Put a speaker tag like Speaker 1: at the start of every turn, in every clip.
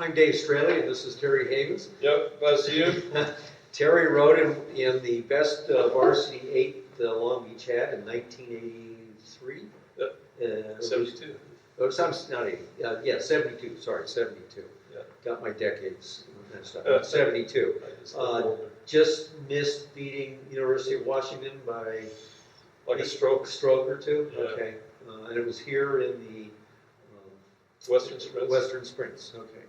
Speaker 1: I'm Dave Straley, and this is Terry Havens.
Speaker 2: Yep, that's you.
Speaker 1: Terry rode in the best varsity 8 Long Beach had in 1983.
Speaker 2: Yep. 72.
Speaker 1: Not 80. Yeah, 72. Sorry, 72.
Speaker 2: Yeah.
Speaker 1: Got my decades messed up. 72. Just missed beating University of Washington by
Speaker 2: like a stroke
Speaker 1: or two.
Speaker 2: Yeah.
Speaker 1: Okay, and it was here in the
Speaker 2: Western Sprints.
Speaker 1: Western Sprints. Okay,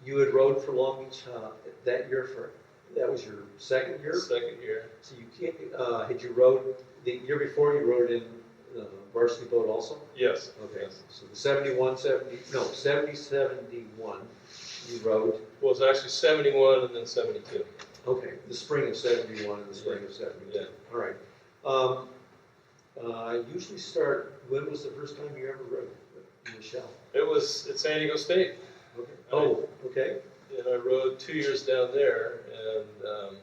Speaker 1: you had rode for Long Beach that year that was your second year.
Speaker 2: Second year.
Speaker 1: So you can't, had you rode the year before? You rode in varsity boat also.
Speaker 2: Yes.
Speaker 1: Okay.
Speaker 2: Yes.
Speaker 1: So the 70, 71 you rode.
Speaker 2: Well, it's actually 71 and then 72.
Speaker 1: Okay, the spring of 71 and the spring of 72.
Speaker 2: Yeah.
Speaker 1: All right. I usually start. When was the first time you ever rode in the shell?
Speaker 2: It was at San Diego State.
Speaker 1: Okay. Oh, okay.
Speaker 2: And I rode 2 years down there, and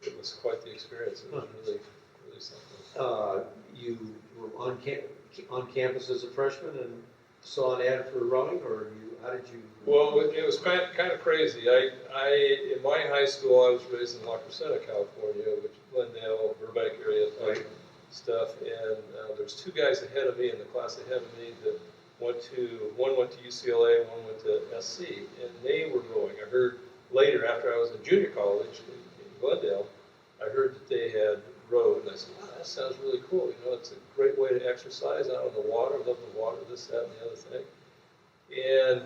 Speaker 2: it was quite the experience. It was really something.
Speaker 1: You were on campus as a freshman and saw an ad for rowing, or how did you?
Speaker 2: Well, it was kind of crazy. In my high school, I was raised in La Crescenta, California, which is Glendale, Burbank area type stuff, and there was 2 guys ahead of me in the class ahead of me that one went to UCLA, and one went to SC, and they were rowing. I heard later, after I was in junior college in Glendale, I heard that they had rowed, and I said, wow, that sounds really cool. It's a great way to exercise out on the water, love the water, this, that, and the other thing. And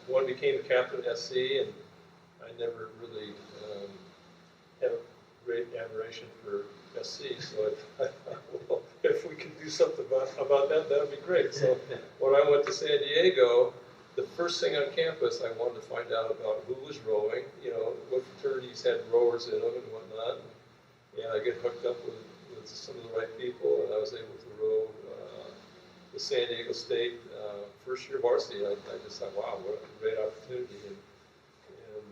Speaker 2: one became a captain at SC, and I never really had a great admiration for SC, so I thought, well, if we could do something about that, that would be great. So when I went to San Diego, the first thing on campus, I wanted to find out about who was rowing, what fraternities had rowers in them and whatnot. And I get hooked up with some of the right people, and I was able to row the San Diego State first year varsity. I just thought, wow, what a great opportunity. And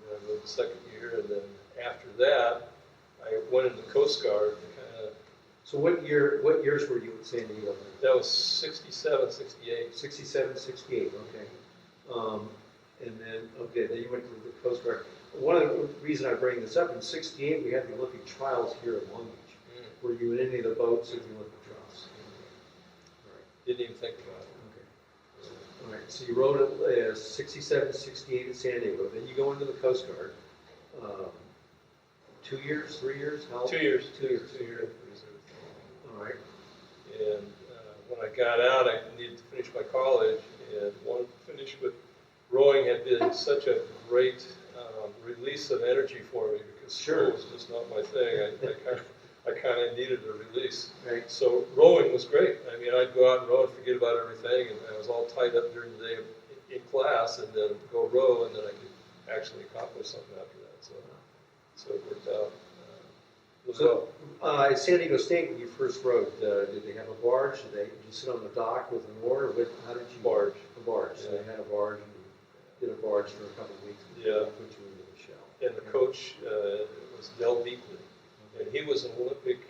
Speaker 2: I rowed the second year, and then after that, I went into the Coast Guard.
Speaker 1: So what years were you at San Diego?
Speaker 2: That was 67, 68.
Speaker 1: 67, 68, okay. And then you went to the Coast Guard. One of the reasons I bring this up, in 68 we had the Olympic trials here at Long Beach. Were you in any of the boats in the Olympic trials? All right.
Speaker 2: Didn't even think about it.
Speaker 1: Okay. All right, so you rode at 67, 68 at San Diego. Then you go into the Coast Guard. 2 years, 3 years? How?
Speaker 2: 2 years.
Speaker 1: 2 years. All right.
Speaker 2: And when I got out, I needed to finish my college, and wanted to finish with rowing had been such a great release of energy for me, because school was just not my thing. I kind of needed a release.
Speaker 1: Right.
Speaker 2: So rowing was great. I mean, I'd go out and row and forget about everything, and I was all tied up during the day in class, and then go row, and then I could actually accomplish something after that. So it worked out.
Speaker 1: So at San Diego State, when you first rowed, did they have a barge? Did you sit on the dock with an oar? Or how did you?
Speaker 2: Barge.
Speaker 1: A barge. So they had a barge, and you did a barge for a couple of weeks.
Speaker 2: Yeah.
Speaker 1: Put you into the shell.
Speaker 2: And the coach was Del Beakley, and he was an Olympic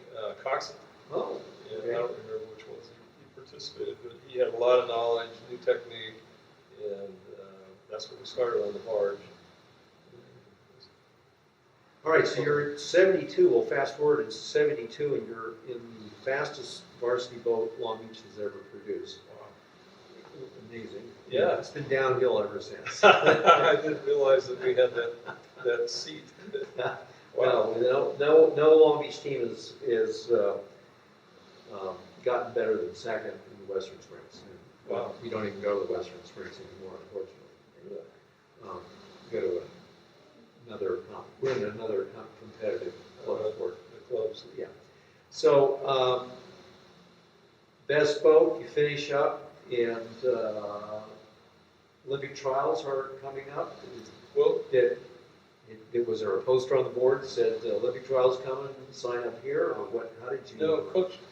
Speaker 2: coxswain.
Speaker 1: Oh.
Speaker 2: And
Speaker 1: Okay.
Speaker 2: I don't remember which ones he participated, but he had a lot of knowledge, new technique, and that's what we started on the barge.
Speaker 1: All right, so you're at 72. Well, fast forward to 72, and you're in the fastest varsity boat Long Beach has ever produced. Wow. Amazing.
Speaker 2: Yeah.
Speaker 1: It's been downhill ever since.
Speaker 2: I didn't realize that we had that seat.
Speaker 1: Wow. No Long Beach team is gotten better than second in the Western Sprints.
Speaker 2: Wow.
Speaker 1: We don't even go to the Western Sprints anymore, unfortunately. Go to we're in another competitive club sport.
Speaker 2: The clubs.
Speaker 1: Yeah. So, best boat, you finish up, and Olympic trials are coming up.
Speaker 2: Well,
Speaker 1: Was there a poster on the board that said Olympic trials coming, sign up here, or what? How did you?
Speaker 2: no,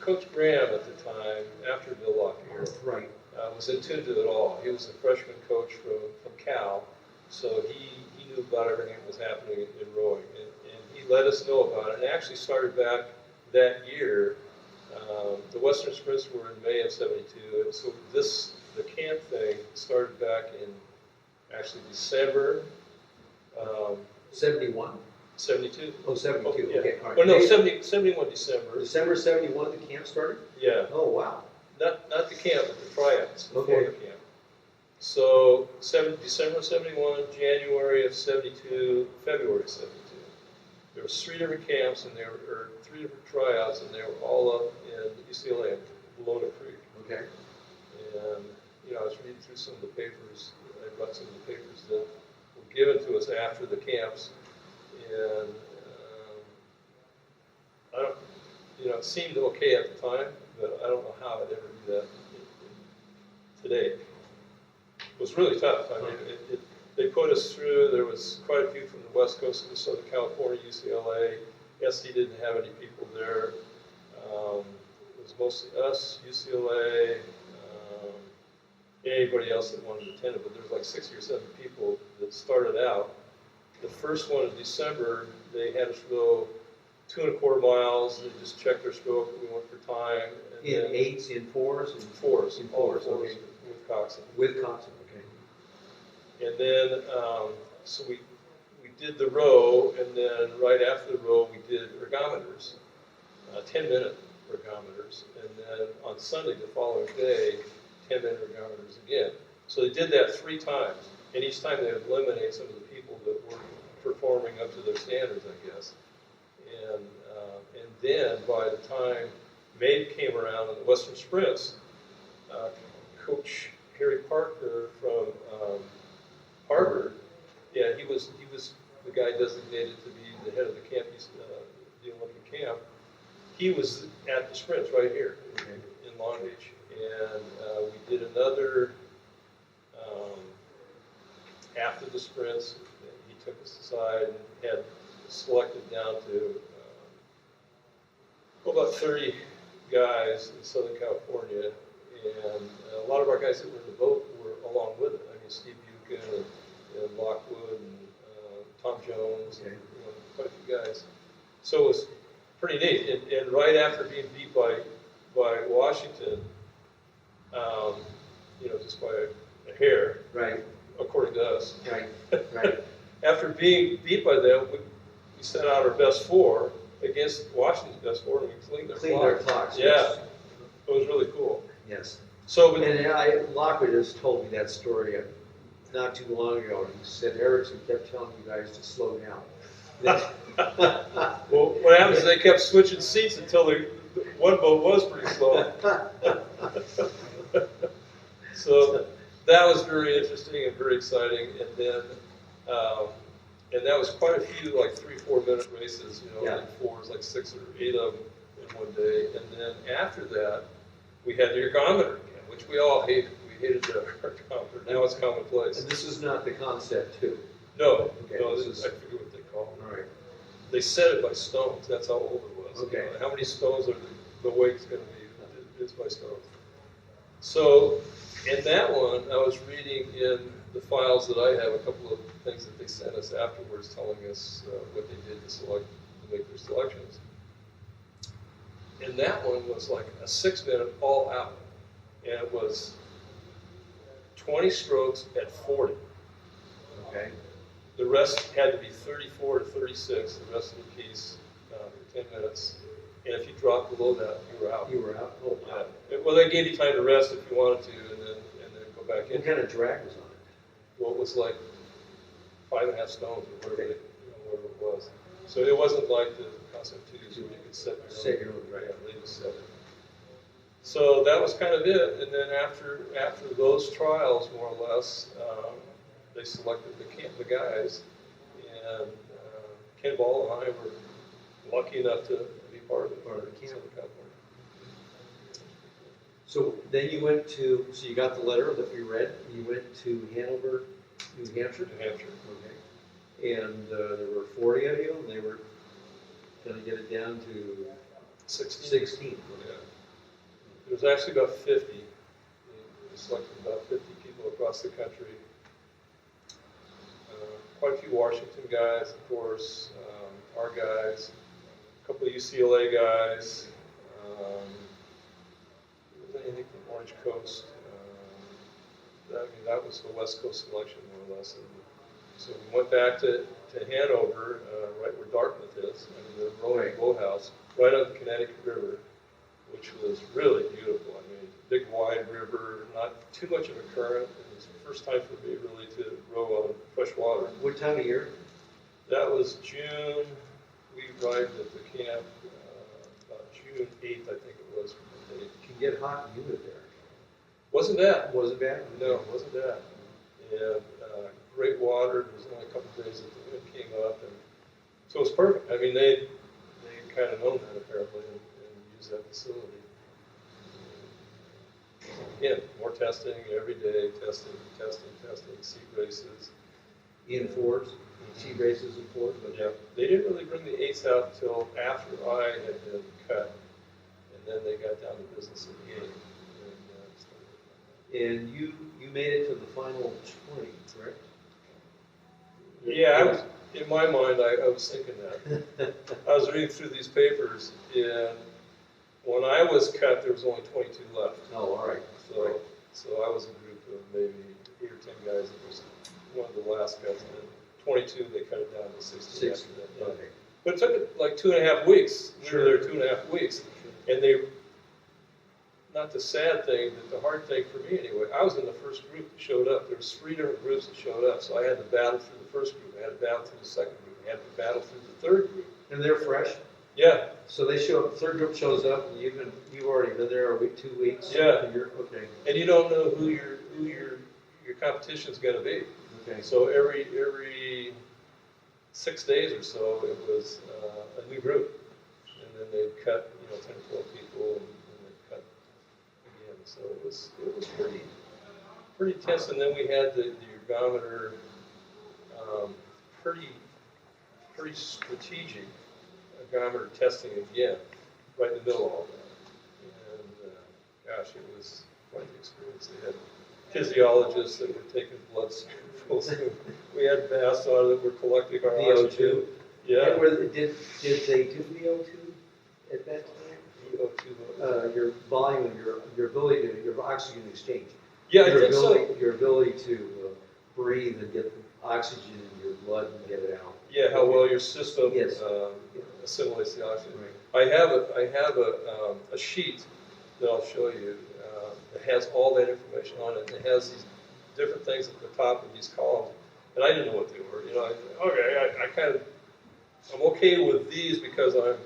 Speaker 2: Coach Graham at the time, after Bill Lockyer,
Speaker 1: Right.
Speaker 2: was in tune to it all. He was a freshman coach from Cal, so he knew about everything that was happening in rowing, and he let us know about it. And it actually started back that year. The Western Sprints were in May of '72, and so the camp thing started back in actually December
Speaker 1: 71?
Speaker 2: 72.
Speaker 1: Oh, 72,
Speaker 2: Yeah.
Speaker 1: okay, all right.
Speaker 2: Oh, no, 71 December.
Speaker 1: December 71, the camp started?
Speaker 2: Yeah,
Speaker 1: Oh, wow.
Speaker 2: not the camp, but the tryouts before
Speaker 1: Okay.
Speaker 2: the camp. So December 71, January of 72, February of 72. There was 3 different camps, and there were 3 different tryouts, and they were all up in UCLA at Bologna Creek.
Speaker 1: Okay.
Speaker 2: And, you know, I was reading through some of the papers. I brought some of the papers that were given to us after the camps. And I don't, you know, it seemed okay at the time, but I don't know how I'd ever do that today. It was really tough. I mean, they put us through. There was quite a few from the West Coast of Southern California, UCLA. SD didn't have any people there. It was mostly us, UCLA, anybody else that wanted to attend it. But there was like 60 or 70 people that started out. The first one in December, they had us row 2¼ miles. They just checked our stroke. We went for time. And
Speaker 1: In
Speaker 2: then
Speaker 1: 8s, in 4s?
Speaker 2: in 4s.
Speaker 1: In
Speaker 2: all
Speaker 1: 4s, okay.
Speaker 2: With coxswain.
Speaker 1: With coxswain, okay.
Speaker 2: And then, so we did the row, and then right after the row, we did ergometers, 10-minute ergometers. And then on Sunday, the following day, 10-minute ergometers again. So they did that 3 times. And each time they would eliminate some of the people that weren't performing up to their standards, I guess. And then by the time May came around in the Western Sprints, Coach Harry Parker from Harvard, yeah, he was the guy designated to be the head of the camp, the Olympic camp. He was at the sprints right here in Long Beach, and we did another. After the sprints, he took us aside and had selected down to about 30 guys in Southern California, and a lot of our guys that were in the boat were along with it. I mean, Steve Buchan and Lockwood and Tom Jones, and quite a few guys. So it was pretty neat. And right after being beat by Washington, just by a hair,
Speaker 1: Right.
Speaker 2: according to us.
Speaker 1: Right.
Speaker 2: After being beat by them, we sent out our best 4 against Washington's best 4, and we cleaned their clocks. Yeah,
Speaker 1: yes.
Speaker 2: It was really cool.
Speaker 1: Yes.
Speaker 2: So,
Speaker 1: Lockwood has told me that story not too long ago. He said Erickson kept telling you guys to slow down.
Speaker 2: well, what happens is they kept switching seats until one boat was pretty slow. So that was very interesting and very exciting. And then, and that was quite a few, like 3-4 minute races, in 4s, like 6 or 8 of them in one day. And then after that, we had the ergometer again, which we all hated. We hated the ergometer. Now it's commonplace.
Speaker 1: And this is not the concept, too.
Speaker 2: No,
Speaker 1: Okay,
Speaker 2: no,
Speaker 1: this is,
Speaker 2: I forget what they call it.
Speaker 1: all right.
Speaker 2: They set it by stones. That's how old it was.
Speaker 1: Okay.
Speaker 2: How many stones are the weight's going to be? It's by stones. So in that one, I was reading in the files that I have a couple of things that they sent us afterwards, telling us what they did to make their selections. And that one was like a 6-minute all out, and it was 20 strokes at 40.
Speaker 1: Okay.
Speaker 2: The rest had to be 34 to 36, the rest of the piece, for 10 minutes. And if you dropped below that, you were out.
Speaker 1: You were out? Oh, wow.
Speaker 2: Yeah. Well, they gave you time to rest if you wanted to, and then go back in.
Speaker 1: What kind of drag was on it?
Speaker 2: Well, it was like 5.5 stones or whatever, whatever it was. So it wasn't like the concept 2s where you could set your own drag. Yeah, they just set it. So that was kind of it. And then after those trials, more or less, they selected the guys, and Ken Ball and I were lucky enough to be part of the camp.
Speaker 1: So then you went to, so you got the letter that we read, you went to Hanover, New Hampshire?
Speaker 2: New Hampshire.
Speaker 1: Okay. And there were 40 of you, and they were going to get it down to 16.
Speaker 2: Yeah. There was actually about 50. We selected about 50 people across the country. Quite a few Washington guys, of course, our guys, a couple of UCLA guys, anything from Orange Coast, I mean, that was the West Coast selection more or less. And so we went back to Hanover, right where Dartmouth is, and the rolling boathouse, right on the Connecticut River, which was really beautiful. I mean, big wide river, not too much of a current. It was the first time for me really to row on fresh water.
Speaker 1: What time of year?
Speaker 2: That was June. We arrived at the camp about June 8th, I think it was.
Speaker 1: It can get hot and humid there.
Speaker 2: Wasn't that?
Speaker 1: Was it bad?
Speaker 2: No, it wasn't that. And great water. There was only a couple of days that the wind came up, and so it was perfect. I mean, they kind of known that apparently, and used that facility. Again, more testing every day, testing, seat races.
Speaker 1: In Fords, seat races in Fords. Okay.
Speaker 2: Yeah, they didn't really bring the eights out until after I had been cut, and then they got down to business at the eight.
Speaker 1: And you made it to the final 20, correct?
Speaker 2: Yeah, I was, in my mind, I was thinking that. I was reading through these papers, and when I was cut, there was only 22 left.
Speaker 1: Oh, all right.
Speaker 2: So I was a group of maybe 8 or 10 guys that was one of the last cuts. And then 22, they cut it down to 60 after that. Yeah.
Speaker 1: Okay.
Speaker 2: But it took it like 2.5 weeks.
Speaker 1: Sure.
Speaker 2: We were there 2.5 weeks. And they, not the sad thing, but the hard thing for me anyway, I was in the first group that showed up. There was 3 different groups that showed up. So I had to battle through the first group. I had to battle through the second group. I had to battle through the third group.
Speaker 1: And they're fresh?
Speaker 2: Yeah.
Speaker 1: So they show up, the third group shows up, and you've already been there a week, 2 weeks?
Speaker 2: Yeah.
Speaker 1: And you're, okay.
Speaker 2: And you don't know who your competition's going to be.
Speaker 1: Okay.
Speaker 2: So every 6 days or so, it was a new group, and then they'd cut 10 or 12 people, and they'd cut again. So it was pretty tense. And then we had the ergometer, pretty strategic ergometer testing again, right in the middle of all that. And gosh, it was quite an experience. They had physiologists that were taking blood samples. We had masks on that were collecting our oxygen.
Speaker 1: VO2?
Speaker 2: Yeah.
Speaker 1: Did they do VO2 at that time?
Speaker 2: VO2.
Speaker 1: Your volume, your ability to, your oxygen exchange.
Speaker 2: Yeah, I think so.
Speaker 1: Your ability to breathe and get the oxygen in your blood and get it out.
Speaker 2: Yeah, how well your system
Speaker 1: Yes.
Speaker 2: assimilates the oxygen.
Speaker 1: Right.
Speaker 2: I have a sheet that I'll show you that has all that information on it. And it has these different things at the top of these columns, and I didn't know what they were. I'm okay with these because I'm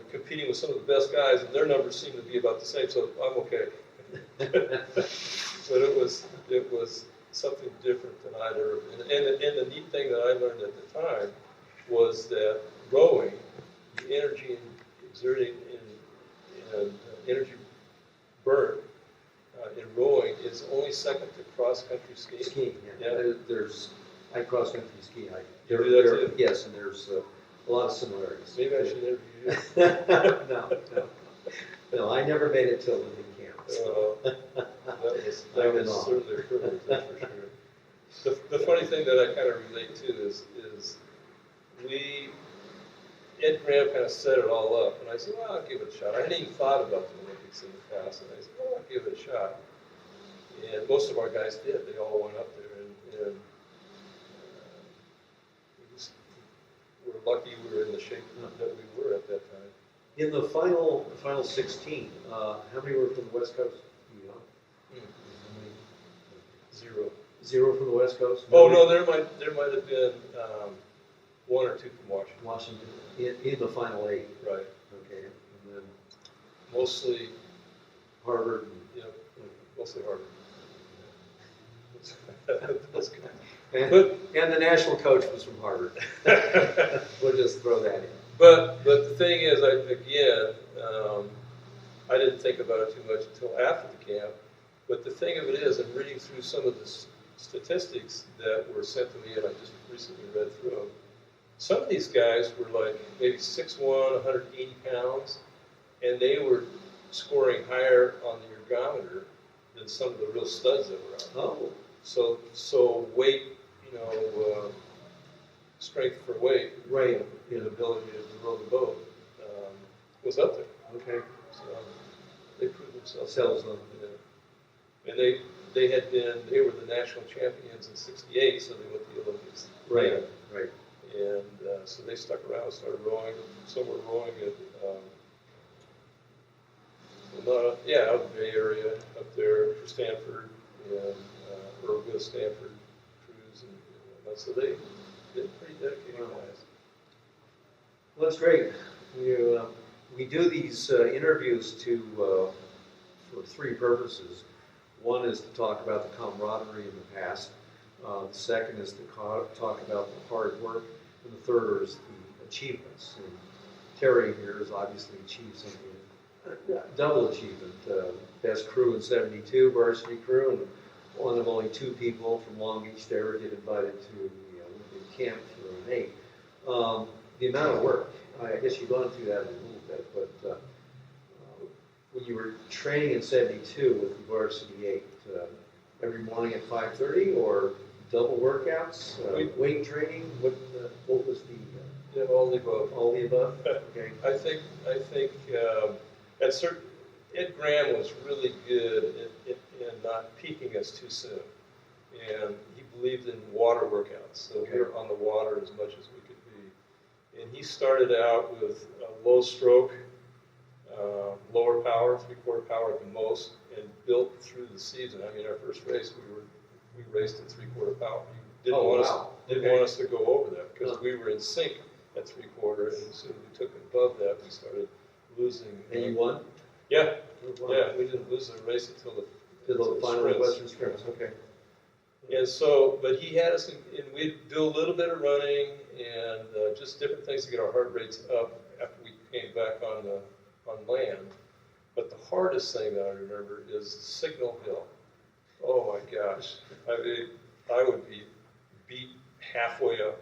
Speaker 2: competing with some of the best guys, and their numbers seem to be about the same, so I'm okay. But it was something different than I'd ever. And the neat thing that I learned at the time was that rowing, the energy exerting in energy burn in rowing is only second to cross-country skiing.
Speaker 1: Skiing, yeah. I cross-country ski.
Speaker 2: You do that too?
Speaker 1: Yes, and there's a lot of similarities.
Speaker 2: Maybe I should interview you.
Speaker 1: No, I never made it till living camp. So.
Speaker 2: That was certainly a privilege, that's for sure. The funny thing that I kind of relate to is Ed Graham kind of set it all up, and I said, well, I'll give it a shot. I hadn't even thought about the Olympics in the past, and I said, well, I'll give it a shot. And most of our guys did. They all went up there, and we were lucky we were in the shape that we were at that time.
Speaker 1: In the final 16, how many were from the West Coast? You know?
Speaker 2: Zero.
Speaker 1: Zero from the West Coast?
Speaker 2: Oh no, there might have been 1 or 2 from Washington.
Speaker 1: Washington in the final 8.
Speaker 2: Right.
Speaker 1: Okay, and then
Speaker 2: Mostly
Speaker 1: Harvard. And,
Speaker 2: Yep. Mostly Harvard. That's good.
Speaker 1: And the national coach was from Harvard. We'll just throw that in.
Speaker 2: But the thing is, I didn't think about it too much until after the camp. But the thing of it is, I'm reading through some of the statistics that were sent to me, and I just recently read through them. Some of these guys were like maybe 6'1", 180 pounds, and they were scoring higher on the ergometer than some of the real studs that were out there.
Speaker 1: Oh.
Speaker 2: So weight, strength for weight,
Speaker 1: Right.
Speaker 2: and ability to row the boat was up there.
Speaker 1: Okay.
Speaker 2: So they proved themselves.
Speaker 1: Sells them.
Speaker 2: Yeah. And they were the national champions in '68, so they went to the Olympics.
Speaker 1: Right,
Speaker 2: then.
Speaker 1: right.
Speaker 2: And so they stuck around, started rowing. Some were rowing at, out in the Bay Area up there for Stanford, and or with Stanford crews, and whatnot. So they're pretty dedicated guys.
Speaker 1: Well, that's great. We do these interviews for three purposes. One is to talk about the camaraderie in the past. The second is to talk about the hard work. And the third is the achievements. And Terry here has obviously achieved something, double achievement. Best crew in '72, varsity crew, and one of only two people from Long Beach to ever get invited to the Olympic camp for an 8. The amount of work, I guess you've gone through that a little bit, but when you were training in '72 with the varsity 8, every morning at 5:30, or double workouts, weight training, what was the...
Speaker 2: Yeah, all the above.
Speaker 1: All the above? Okay.
Speaker 2: I think Ed Graham was really good in not peaking us too soon, and he believed in water workouts, so we were on the water as much as we could be. And he started out with a low stroke, lower power, 3/4 power at the most, and built through the season. I mean, our first race we raced at 3/4 power. He didn't want us to go over that because we were in sync at 3/4, and as soon as we took it above that, we started losing.
Speaker 1: And you won?
Speaker 2: Yeah,
Speaker 1: Wow.
Speaker 2: yeah. We didn't lose the race until
Speaker 1: The final
Speaker 2: sprints.
Speaker 1: Western sprints, okay.
Speaker 2: And so, but he had us, and we'd do a little bit of running and just different things to get our heart rates up after we came back on land. But the hardest thing that I remember is Signal Hill. Oh my gosh. I mean, I would be beat halfway up.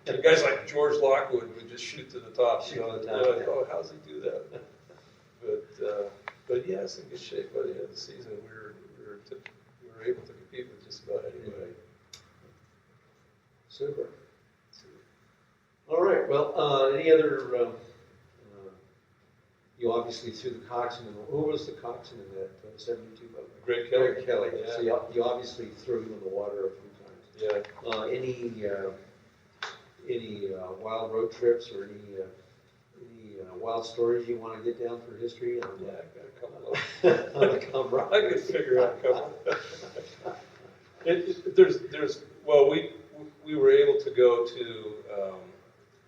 Speaker 2: And guys like George Lockwood would just shoot to the top.
Speaker 1: Shoot to the top,
Speaker 2: Like,
Speaker 1: yeah.
Speaker 2: oh, how's he do that? But yeah, it's in good shape by the end of the season. We were able to compete with just about anybody.
Speaker 1: Super. All right, well, any other, you obviously threw the coxswain, who was the coxswain in that 72 boat?
Speaker 2: Greg Kelly.
Speaker 1: Greg Kelly,
Speaker 2: Yeah.
Speaker 1: so you obviously threw him in the water a few times.
Speaker 2: Yeah.
Speaker 1: Any wild road trips or any wild stories you want to get down for history?
Speaker 2: Yeah, I've got a couple of
Speaker 1: On the camaraderie.
Speaker 2: I could figure out a couple. Well, we were able to go to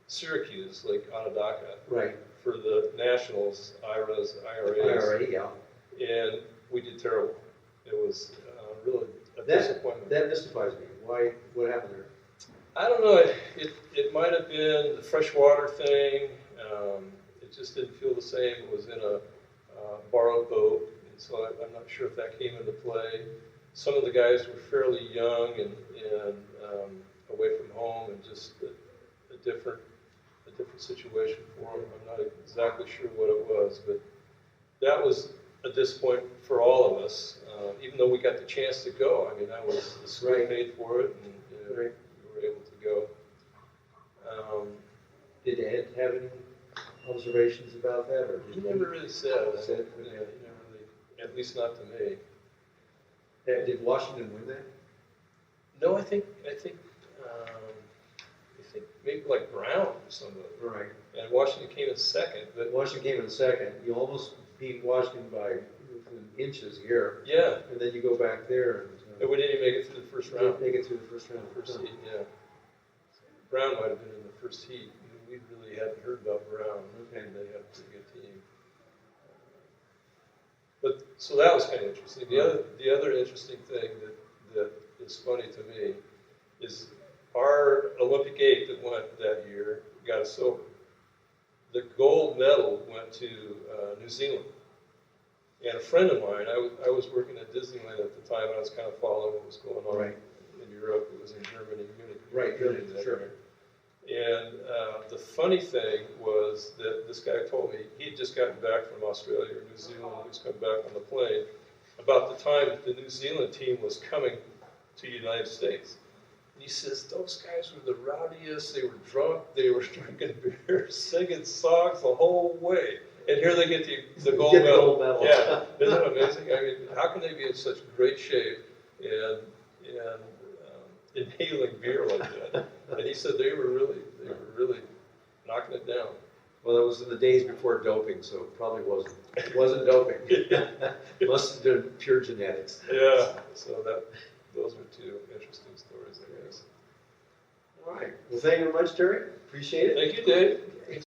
Speaker 2: Syracuse, Lake Onondaga,
Speaker 1: Right.
Speaker 2: for the Nationals, IRAs,
Speaker 1: IRA, yeah.
Speaker 2: and we did terrible. It was really a
Speaker 1: That
Speaker 2: disappointment.
Speaker 1: mystifies me. Why? What happened there?
Speaker 2: I don't know. It might have been the freshwater thing. It just didn't feel the same. It was in a borrowed boat, and so I'm not sure if that came into play. Some of the guys were fairly young and away from home, and just a different situation for them. I'm not exactly sure what it was, but that was a disappointment for all of us. Even though we got the chance to go, I mean, the school paid for it, and we were able to go.
Speaker 1: Did Ed have any observations about that, or
Speaker 2: He never really said.
Speaker 1: Said,
Speaker 2: He never really, at least not to me.
Speaker 1: Did Washington win that?
Speaker 2: No, I think maybe like Brown or somebody.
Speaker 1: Right.
Speaker 2: And Washington came in second, but
Speaker 1: Washington came in second. You almost beat Washington by inches here,
Speaker 2: yeah,
Speaker 1: and then you go back there and
Speaker 2: we didn't even make it through the first round.
Speaker 1: make it through the first round.
Speaker 2: First heat, yeah. Brown might have been in the first heat. We really hadn't heard about Brown, and they had a pretty good team. But so that was kind of interesting. The other interesting thing that is funny to me is our Olympic 8 that went that year got a silver. The gold medal went to New Zealand. And a friend of mine, I was working at Disneyland at the time, and I was kind of following what was going on in Europe. It was in Germany, Munich.
Speaker 1: Right,
Speaker 2: Germany that year. And the funny thing was that this guy told me he'd just gotten back from Australia or New Zealand. He was coming back on the plane about the time that the New Zealand team was coming to the United States. And he says, those guys were the rowdiest. They were drunk. They were drinking beer, singing songs the whole way. And here they get the
Speaker 1: You
Speaker 2: gold
Speaker 1: get the
Speaker 2: medal.
Speaker 1: gold medal.
Speaker 2: Yeah, isn't that amazing? I mean, how can they be in such great shape and inhaling beer like that? And he said they were really knocking it down.
Speaker 1: Well, that was in the days before doping, so it probably wasn't doping. Must have been pure genetics.
Speaker 2: Yeah, so those are two interesting stories, I guess.
Speaker 1: All right. Well, thank you very much, Terry. Appreciate it.
Speaker 2: Thank you, Dave.